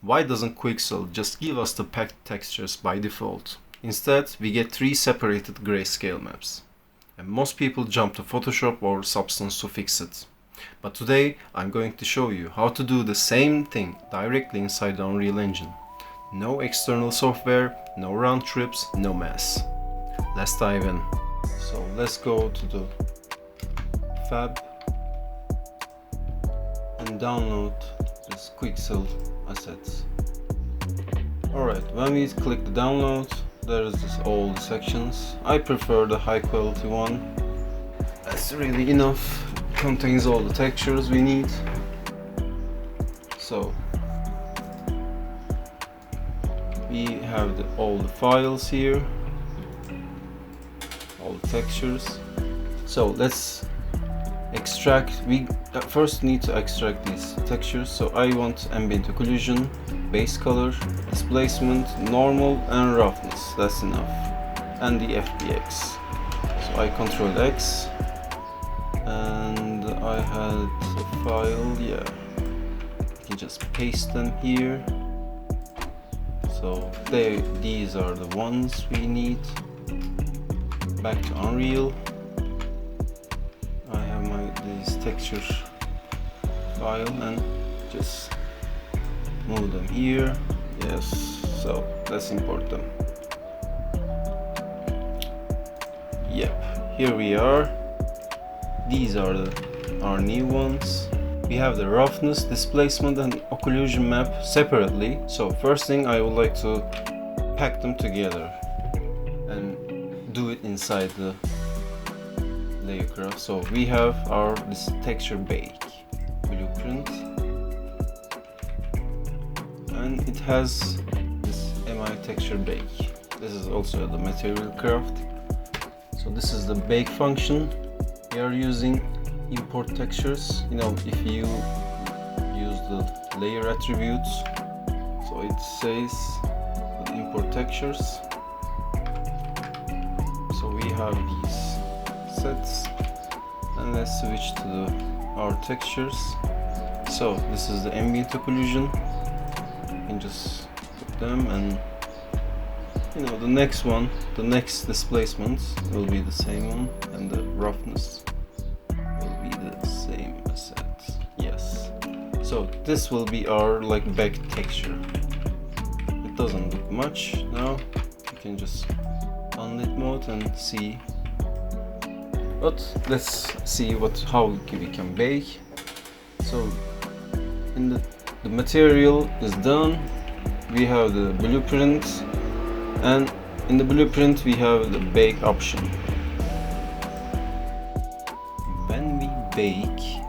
Why doesn't Quixel just give us the packed textures by default? Instead, we get 3 separated grayscale maps. And most people jump to Photoshop or Substance to fix it. But today, I'm going to show you how to do the same thing directly inside the Unreal Engine. No external software, no round trips, no mess. Let's dive in. So let's go to the Fab and download this Quixel assets. Alright, when we click the download, there is all the sections. I prefer the high quality one. That's really enough. It contains all the textures we need. So we have all the files here, all the textures. So let's extract. We first need to extract these textures. So I want ambient occlusion, base color, displacement, normal, and roughness. That's enough. And the FBX. So I Ctrl X, and I had a file. Yeah, you can just paste them here. So these are the ones we need. Back to Unreal. I have these textures file and just move them here. Yes, so let's import them. Yep, here we are. These are our new ones. We have the roughness, displacement, and occlusion map separately. So first thing, I would like to pack them together and do it inside the LayerCraft. So we have this texture bake blueprint, and it has this MI texture bake. This is also the material craft. So this is the bake function. We are using import textures. You know, if you use the layer attributes, so it says import textures. So we have these sets, and let's switch to our textures. So this is the ambient occlusion. You can just put them, and you know, the next one, the next displacement will be the same one, and the roughness will be the same asset. Yes. So this will be our back texture. It doesn't look much now. You can just unlit mode and see. But let's see how we can bake. So in the material is done. We have the blueprint, and in the blueprint we have the bake option. When we bake,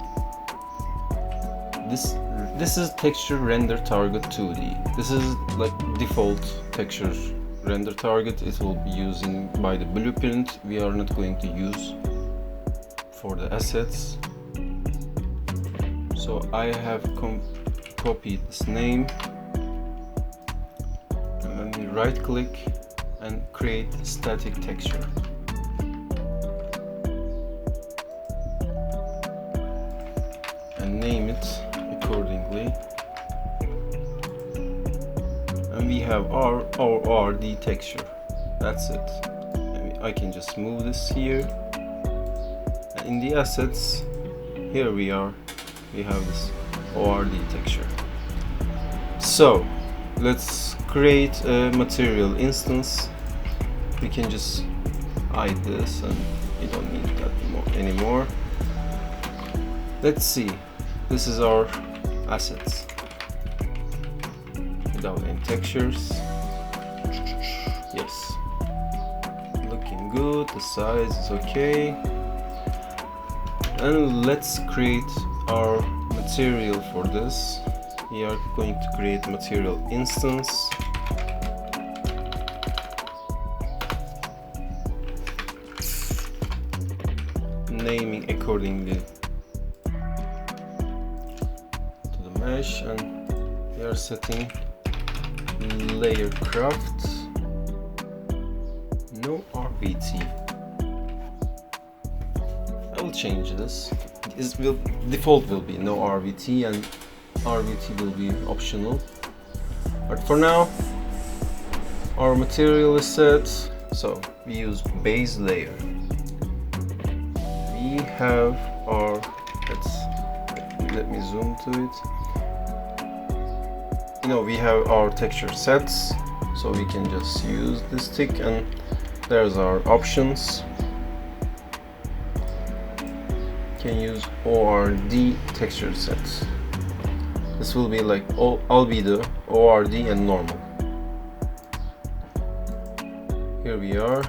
this is texture render target 2D. This is default texture render target. It will be using by the blueprint. We are not going to use for the assets. So I have copied this name, and then we right click and create static texture. And name it accordingly. And we have our RD texture. That's it. And I can just move this here. And in the assets, here we are. We have this ORD texture. So let's create a material instance. We can just hide this, and you don't need that anymore. Let's see. This is our assets without any textures. Yes, looking good. The size is okay. And let's create our material for this. We are going to create material instance. Naming accordingly to the mesh, and we are setting LayerCraft, no RVT. I will change this. Default will be no RVT, and RVT will be optional. But for now, our material is set, so we use base layer. We have our, let me zoom to it. You know, we have our texture sets, so we can just use this tick, and there's our options. Can use ORD texture sets. This will be like albedo, ORD, and normal. Here we are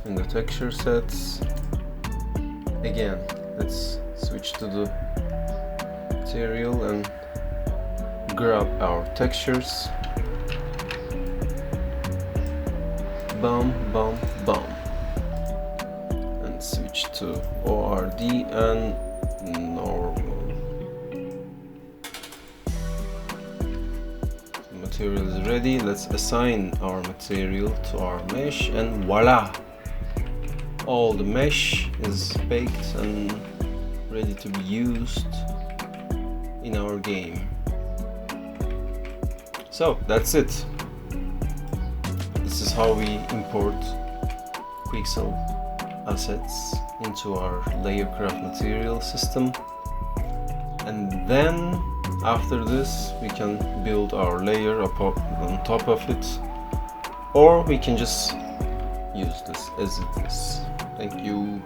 in the texture sets. Again, let's switch to the material and grab our textures. Bum, bum, bum. And switch to ORD and normal. The material is ready. Let's assign our material to our mesh, and voila! All the mesh is baked and ready to be used in our game. So that's it. This is how we import Quixel assets into our LayerCraft material system, and then after this we can build our layer on top of it, or we can just use this as it is. Thank you.